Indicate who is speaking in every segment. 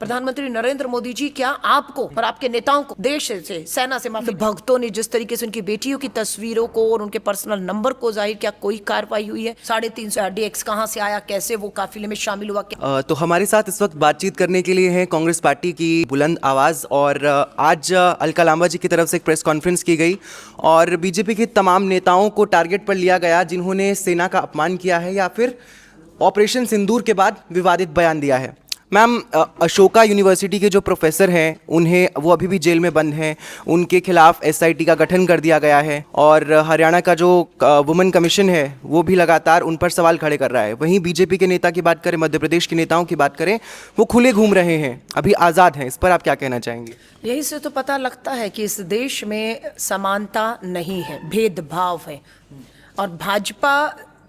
Speaker 1: प्रधानमंत्री नरेंद्र मोदी जी क्या आपको और आपके नेताओं को देश से, सेना से, माफी, भक्तों ने जिस तरीके से उनकी बेटियों की तस्वीरों को और उनके पर्सनल नंबर को जाहिर, क्या कोई कार्रवाई हुई है? 350 RDX कहां से आया, कैसे वो काफिले में शामिल हुआ?
Speaker 2: तो हमारे साथ इस वक्त बातचीत करने के लिए है कांग्रेस पार्टी की बुलंद आवाज़। और आज अलका लांबा जी की तरफ से एक प्रेस कॉन्फ्रेंस की गई और बीजेपी के तमाम नेताओं को टारगेट पर लिया गया जिन्होंने सेना का अपमान किया है या फिर ऑपरेशन सिंदूर के बाद विवादित बयान दिया है। मैम, अशोका यूनिवर्सिटी के जो प्रोफेसर हैं उन्हें, वो अभी भी जेल में बंद हैं, उनके खिलाफ SIT का गठन कर दिया गया है और हरियाणा का जो वुमेन कमीशन है वो भी लगातार उन पर सवाल खड़े कर रहा है। वहीं बीजेपी के नेता की बात करें, मध्य प्रदेश के नेताओं की बात करें, वो खुले घूम रहे हैं, अभी आज़ाद हैं। इस पर आप क्या कहना चाहेंगे?
Speaker 1: यही से तो पता लगता है कि इस देश में समानता नहीं है, भेदभाव है। और भाजपा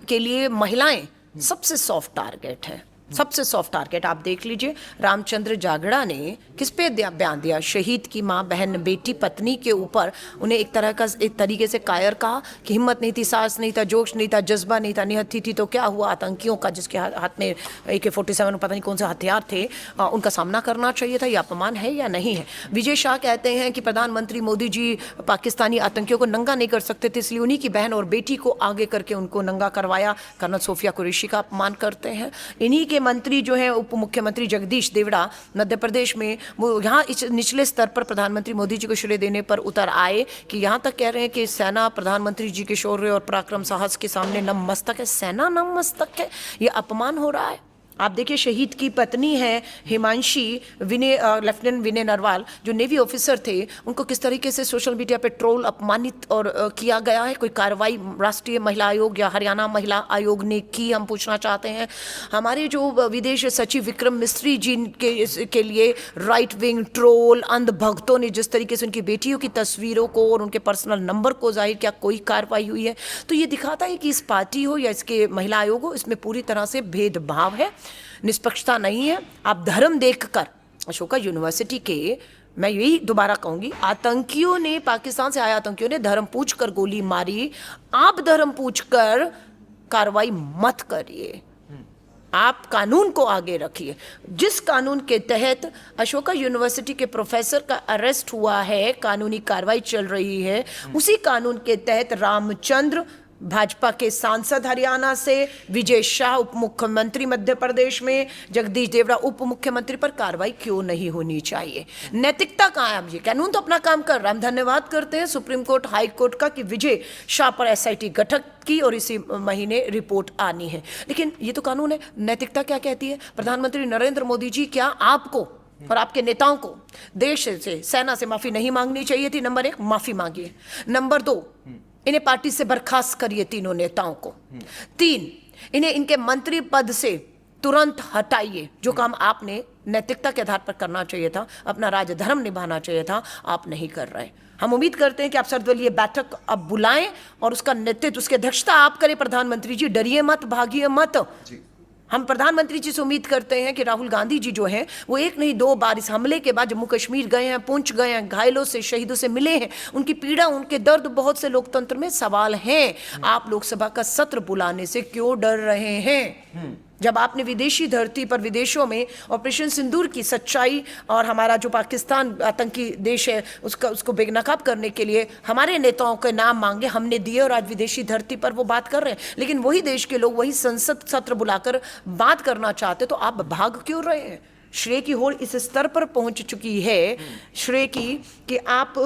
Speaker 1: के लिए महिलाएं सबसे सॉफ्ट टारगेट है, सबसे सॉफ्ट टारगेट। आप देख लीजिए, रामचंद्र जागड़ा ने किस पे बयान दिया? शहीद की माँ, बहन, बेटी, पत्नी के ऊपर उन्हें एक तरीके से कायर कहा कि हिम्मत नहीं थी, साहस नहीं था, जोश नहीं था, जज्बा नहीं था, निहत्थी थी तो क्या हुआ? आतंकियों का, जिसके हाथ में AK-47 पता नहीं कौन से हथियार थे, उनका सामना करना चाहिए था। यह अपमान है या नहीं है? विजय शाह कहते हैं कि प्रधानमंत्री मोदी जी पाकिस्तानी आतंकियों को नंगा नहीं कर सकते थे, इसलिए उन्हीं की बहन और बेटी को आगे करके उनको नंगा करवाया। कर्नल सोफिया कुरैशी का अपमान करते हैं। इन्हीं के मंत्री जो है उप मुख्यमंत्री जगदीश देवड़ा मध्य प्रदेश में, वो यहाँ इस निचले स्तर पर प्रधानमंत्री मोदी जी को श्रेय देने पर उतर आए कि यहाँ तक कह रहे हैं कि सेना प्रधानमंत्री जी के शौर्य और पराक्रम साहस के सामने नतमस्तक है। सेना नतमस्तक है, ये अपमान हो रहा है। आप देखिए, शहीद की पत्नी है हिमांशी लेफ्टिनेंट विनय नरवाल, जो नेवी ऑफिसर थे, उनको किस तरीके से सोशल मीडिया पे ट्रोल, अपमानित और किया गया है। कोई कार्रवाई राष्ट्रीय महिला आयोग या हरियाणा महिला आयोग ने की, हम पूछना चाहते हैं। हमारे जो विदेश सचिव विक्रम मिस्त्री जी के लिए राइट विंग ट्रोल, अंध भक्तों ने जिस तरीके से उनकी बेटियों की तस्वीरों को और उनके पर्सनल नंबर को जाहिर, क्या कोई कार्रवाई हुई है? तो ये दिखाता है कि इस पार्टी हो या इसके महिला आयोग हो, इसमें पूरी तरह से भेदभाव है, निष्पक्षता नहीं है। आप धर्म देखकर, अशोका यूनिवर्सिटी के, मैं यही दोबारा कहूंगी, आतंकियों ने, पाकिस्तान से आए आतंकियों ने धर्म पूछकर गोली मारी। आप धर्म पूछकर कार्रवाई मत करिए, आप कानून को आगे रखिए। जिस कानून के तहत अशोका यूनिवर्सिटी के प्रोफेसर का अरेस्ट हुआ है, कानूनी कार्रवाई चल रही है, उसी कानून के तहत रामचंद्र, भाजपा के सांसद हरियाणा से, विजय शाह उप मुख्यमंत्री मध्य प्रदेश में, जगदीश देवड़ा उप मुख्यमंत्री पर कार्रवाई क्यों नहीं होनी चाहिए? नैतिकता कहाँ है? अब ये कानून तो अपना काम कर रहा है। हम धन्यवाद करते हैं सुप्रीम कोर्ट, हाई कोर्ट का कि विजय शाह पर SIT गठन की और इसी महीने रिपोर्ट आनी है। लेकिन ये तो कानून है, नैतिकता क्या कहती है? प्रधानमंत्री नरेंद्र मोदी जी क्या आपको और आपके नेताओं को देश से, सेना से माफी नहीं मांगनी चाहिए थी? नंबर 1, माफी मांगिए। नंबर 2, इन्हें पार्टी से बर्खास्त करिए, तीनों नेताओं को। 3, इन्हें इनके मंत्री पद से तुरंत हटाइए। जो काम आपने नैतिकता के आधार पर करना चाहिए था, अपना राज धर्म निभाना चाहिए था, आप नहीं कर रहे। हम उम्मीद करते हैं कि आप सर्वदलीय बैठक अब बुलाएं और उसका नेतृत्व, उसकी अध्यक्षता आप करें। प्रधानमंत्री जी, डरिए मत, भागिए मत। हम प्रधानमंत्री जी से उम्मीद करते हैं कि राहुल गांधी जी जो हैं वो एक नहीं 2 बार इस हमले के बाद जम्मू कश्मीर गए हैं, पुंछ गए हैं, घायलों से, शहीदों से मिले हैं, उनकी पीड़ा, उनके दर्द, बहुत से लोकतंत्र में सवाल हैं। आप लोकसभा का सत्र बुलाने से क्यों डर रहे हैं? जब आपने विदेशी धरती पर, विदेशों में ऑपरेशन सिंदूर की सच्चाई और हमारा जो पाकिस्तान आतंकी देश है उसको बेनकाब करने के लिए हमारे नेताओं के नाम मांगे, हमने दिए और आज विदेशी धरती पर वो बात कर रहे हैं। लेकिन वही देश के लोग वही संसद सत्र बुलाकर बात करना चाहते, तो आप भाग क्यों रहे हैं? श्रेय की होड़ इस स्तर पर पहुंच चुकी है, श्रेय की, कि आप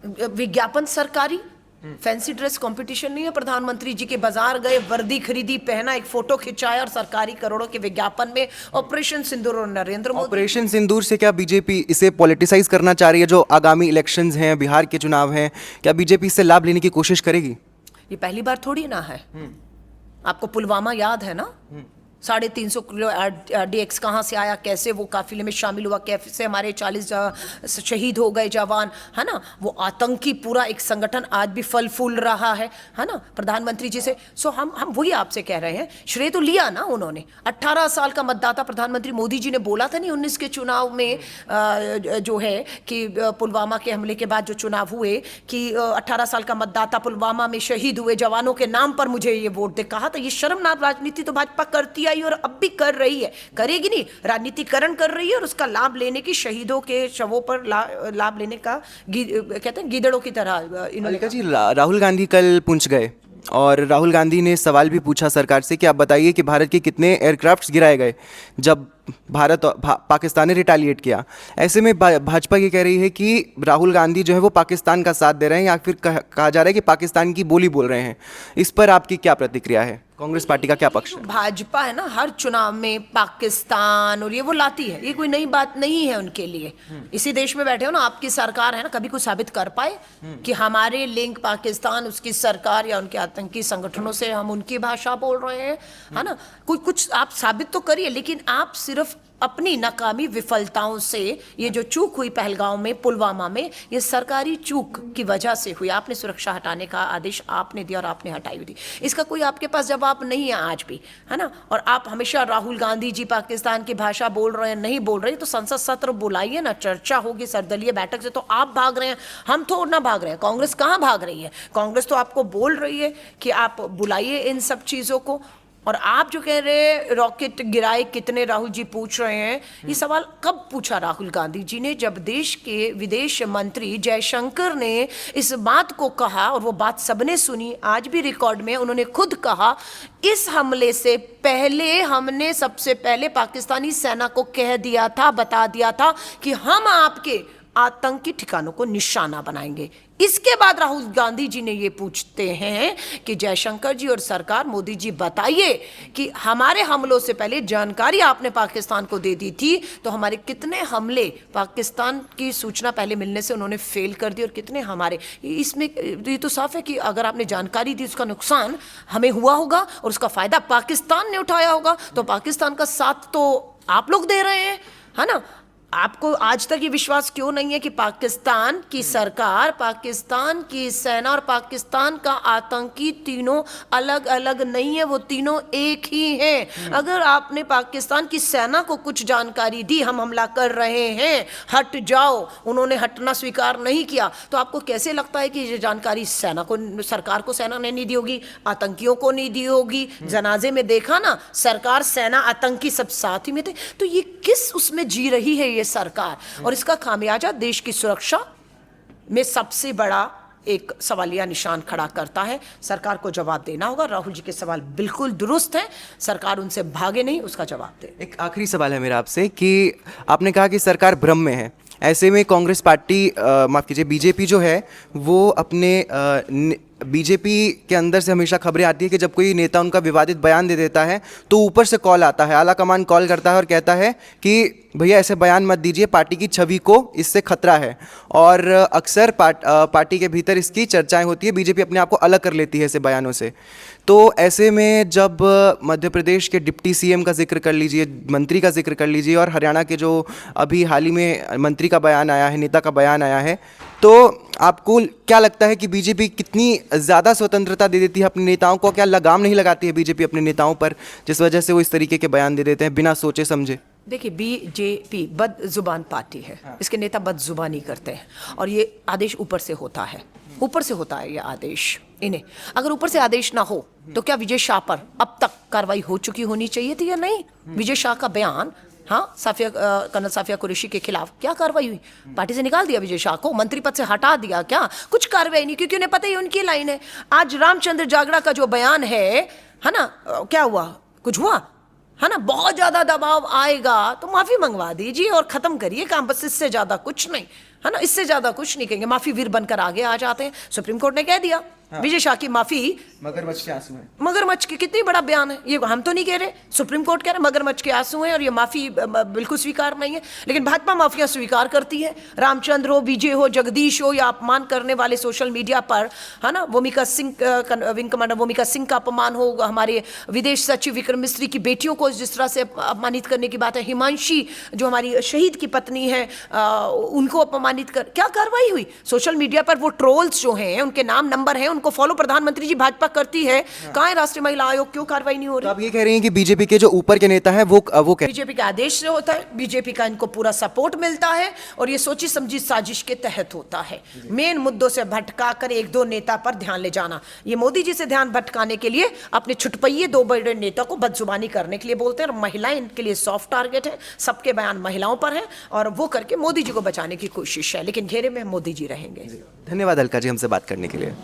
Speaker 1: विज्ञापन, सरकारी फैंसी ड्रेस कंपटीशन नहीं है, प्रधानमंत्री जी के बाजार गए, वर्दी खरीदी, पहना, एक फोटो खिंचाया और सरकारी करोड़ों के विज्ञापन में ऑपरेशन सिंदूर और नरेंद्र मोदी।
Speaker 2: ऑपरेशन सिंदूर से क्या बीजेपी इसे पॉलिटिसाइज करना चाह रही है? जो आगामी इलेक्शंस हैं, बिहार के चुनाव हैं, क्या बीजेपी इससे लाभ लेने की कोशिश करेगी?
Speaker 1: ये पहली बार थोड़ी ना है। आपको पुलवामा याद है ना? 350 किलो RDX कहाँ से आया, कैसे वो काफिले में शामिल हुआ, कैसे हमारे 40 शहीद हो गए जवान, है ना? वो आतंकी पूरा एक संगठन आज भी फल फूल रहा है ना? प्रधानमंत्री जी से हम वही आपसे कह रहे हैं, श्रेय तो लिया ना उन्होंने। 18 साल का मतदाता, प्रधानमंत्री मोदी जी ने बोला था नहीं 19 के चुनाव में जो है कि पुलवामा के हमले के बाद जो चुनाव हुए कि 18 साल का मतदाता पुलवामा में शहीद हुए जवानों के नाम पर मुझे ये वोट दे, कहा था। ये शर्मनाक राजनीति तो भाजपा करती आई आई और अब भी कर रही है, करेगी नहीं, राजनीतिकरण कर रही है और उसका लाभ लेने की, शहीदों के शवों पर लाभ लेने का कहते हैं गीदड़ों की तरह इन्होंने।
Speaker 2: अलका जी, राहुल गांधी कल पुंछ गए और राहुल गांधी ने सवाल भी पूछा सरकार से कि आप बताइए कि भारत के कितने एयरक्राफ्ट्स गिराए गए जब भारत और पाकिस्तान ने रिटालिएट किया। ऐसे में भाजपा ये कह रही है कि राहुल गांधी जो है वो पाकिस्तान का साथ दे रहे हैं या फिर कहा जा रहा है कि पाकिस्तान की बोली बोल रहे हैं। इस पर आपकी क्या प्रतिक्रिया है? कांग्रेस पार्टी का क्या पक्ष है?
Speaker 1: भाजपा है ना, हर चुनाव में पाकिस्तान और ये वो लाती है, ये कोई नई बात नहीं है उनके लिए। इसी देश में बैठे हो ना, आपकी सरकार है ना, कभी कुछ साबित कर पाए कि हमारे लिंक पाकिस्तान, उसकी सरकार या उनके आतंकी संगठनों से हम उनकी भाषा बोल रहे हैं, है ना? कोई कुछ आप साबित तो करिए, लेकिन आप सिर्फ अपनी नाकामी विफलताओं से, ये जो चूक हुई पहलगांव में, पुलवामा में, ये सरकारी चूक की वजह से हुई। आपने सुरक्षा हटाने का आदेश आपने दिया और आपने हटाई हुई थी, इसका कोई आपके पास जवाब नहीं है आज भी, है ना? और आप हमेशा राहुल गांधी जी पाकिस्तान की भाषा बोल रहे हैं, नहीं बोल रहे, तो संसद सत्र बुलाइए ना, चर्चा होगी सर्वदलीय बैठक से। तो आप भाग रहे हैं, हम तो ना भाग रहे हैं। कांग्रेस कहाँ भाग रही है? कांग्रेस तो आपको बोल रही है कि आप बुलाइए इन सब चीज़ों को। और आप जो कह रहे हैं रॉकेट गिराए कितने, राहुल जी पूछ रहे हैं, ये सवाल कब पूछा राहुल गांधी जी ने? जब देश के विदेश मंत्री जयशंकर ने इस बात को कहा, और वो बात सबने सुनी, आज भी रिकॉर्ड में उन्होंने खुद कहा, इस हमले से पहले हमने सबसे पहले पाकिस्तानी सेना को कह दिया था, बता दिया था कि हम आपके आतंकी ठिकानों को निशाना बनाएंगे। इसके बाद राहुल गांधी जी ने ये पूछते हैं कि जयशंकर जी और सरकार, मोदी जी बताइए कि हमारे हमलों से पहले जानकारी आपने पाकिस्तान को दे दी थी, तो हमारे कितने हमले पाकिस्तान की सूचना पहले मिलने से उन्होंने फेल कर दी और कितने हमारे। इसमें ये तो साफ है कि अगर आपने जानकारी दी, उसका नुकसान हमें हुआ होगा और उसका फायदा पाकिस्तान ने उठाया होगा। तो पाकिस्तान का साथ तो आप लोग दे रहे हैं, है ना? आपको आज तक ये विश्वास क्यों नहीं है कि पाकिस्तान की सरकार, पाकिस्तान की सेना और पाकिस्तान का आतंकी तीनों अलग अलग नहीं है, वो तीनों एक ही हैं। अगर आपने पाकिस्तान की सेना को कुछ जानकारी दी, हम हमला कर रहे हैं, हट जाओ, उन्होंने हटना स्वीकार नहीं किया, तो आपको कैसे लगता है कि ये जानकारी सेना को, सरकार को सेना ने नहीं दी होगी, आतंकियों को नहीं दी होगी? जनाजे में देखा ना, सरकार, सेना, आतंकी सब साथ ही में थे। तो ये किस उसमें जी रही है ये सरकार? और इसका खामियाजा देश की सुरक्षा में सबसे बड़ा एक सवालिया निशान खड़ा करता है। सरकार को जवाब देना होगा। राहुल जी के सवाल बिल्कुल दुरुस्त हैं, सरकार उनसे भागे नहीं, उसका जवाब दे।
Speaker 2: एक आखिरी सवाल है मेरा आपसे कि आपने कहा कि सरकार भ्रम में है। ऐसे में कांग्रेस पार्टी, माफ़ कीजिए, बीजेपी जो है वो अपने बीजेपी के अंदर से हमेशा खबरें आती है कि जब कोई नेता उनका विवादित बयान दे देता है तो ऊपर से कॉल आता है, आला कमान कॉल करता है और कहता है कि भैया ऐसे बयान मत दीजिए, पार्टी की छवि को इससे खतरा है। और अक्सर पार्टी के भीतर इसकी चर्चाएं होती है, बीजेपी अपने आप को अलग कर लेती है ऐसे बयानों से। तो ऐसे में जब मध्य प्रदेश के डिप्टी सीएम का जिक्र कर लीजिए, मंत्री का जिक्र कर लीजिए, और हरियाणा के जो अभी हाल ही में मंत्री का बयान आया है, नेता का बयान आया है, तो आपको क्या लगता है कि बीजेपी कितनी ज़्यादा स्वतंत्रता दे देती है अपने नेताओं को? क्या लगाम नहीं लगाती है बीजेपी अपने नेताओं पर, जिस वजह से वो इस तरीके के बयान दे देते हैं बिना सोचे समझे?
Speaker 1: देखिए, बीजेपी बदजुबान पार्टी है, इसके नेता बदजुबानी करते हैं और ये आदेश ऊपर से होता है, ऊपर से होता है ये आदेश इन्हें। अगर ऊपर से आदेश ना हो तो क्या विजय शाह पर अब तक कार्रवाई हो चुकी होनी चाहिए थी या नहीं? विजय शाह का बयान, हाँ, कर्नल साफिया कुरैशी के खिलाफ क्या कार्रवाई हुई? पार्टी से निकाल दिया विजय शाह को, मंत्री पद से हटा दिया, क्या कुछ कार्रवाई नहीं? क्योंकि उन्हें पता ही उनकी लाइन है। आज रामचंद्र जागड़ा का जो बयान है ना, क्या हुआ? कुछ हुआ है ना? बहुत ज्यादा दबाव आएगा तो माफी मंगवा दीजिए और खत्म करिए काम, बस इससे ज्यादा कुछ नहीं, है ना? इससे ज्यादा कुछ नहीं कहेंगे, माफी वीर बनकर आगे आ जाते हैं। सुप्रीम कोर्ट ने कह दिया, विजय शाह की माफी
Speaker 2: मगरमच्छ के आंसू हैं।
Speaker 1: मगरमच्छ के, कितनी बड़ा बयान है ये, हम तो नहीं कह रहे, सुप्रीम कोर्ट कह रहे मगरमच्छ के आंसू हैं और ये माफी बिल्कुल स्वीकार नहीं है। लेकिन भाजपा माफिया स्वीकार करती है। रामचंद्र हो, विजय हो, जगदीश हो, या अपमान करने वाले सोशल मीडिया पर, है ना, vomica Singh, wing commander vomica Singh का अपमान हो, हमारे विदेश सचिव विक्रम मिस्री की बेटियों को जिस तरह से अपमानित करने की बात है, हिमांशी जो हमारी शहीद की पत्नी है उनको अपमानित कर, क्या कार्रवाई हुई? सोशल मीडिया पर वो ट्रोल्स जो हैं, उनके नाम नंबर हैं, उनको उनको फॉलो प्रधानमंत्री जी भाजपा करती है, कहाँ है राष्ट्रीय महिला आयोग, क्यों कार्रवाई नहीं हो
Speaker 2: तो
Speaker 1: रही?
Speaker 2: आप ये कह रही हैं कि बीजेपी के जो ऊपर के नेता हैं वो कह
Speaker 1: बीजेपी के आदेश से होता है, बीजेपी का इनको पूरा सपोर्ट मिलता है और ये सोची समझी साजिश के तहत होता है। मेन मुद्दों से भटका कर एक दो नेता पर ध्यान ले जाना, ये मोदी जी से ध्यान भटकाने के लिए अपने छुटपइये दो बड़े नेता को बदजुबानी करने के लिए बोलते हैं। और महिलाएं इनके लिए सॉफ्ट टारगेट है, सबके बयान महिलाओं पर है और वो करके मोदी जी को बचाने की कोशिश है, लेकिन घेरे में मोदी जी रहेंगे।
Speaker 2: धन्यवाद अलका जी हमसे बात करने के लिए।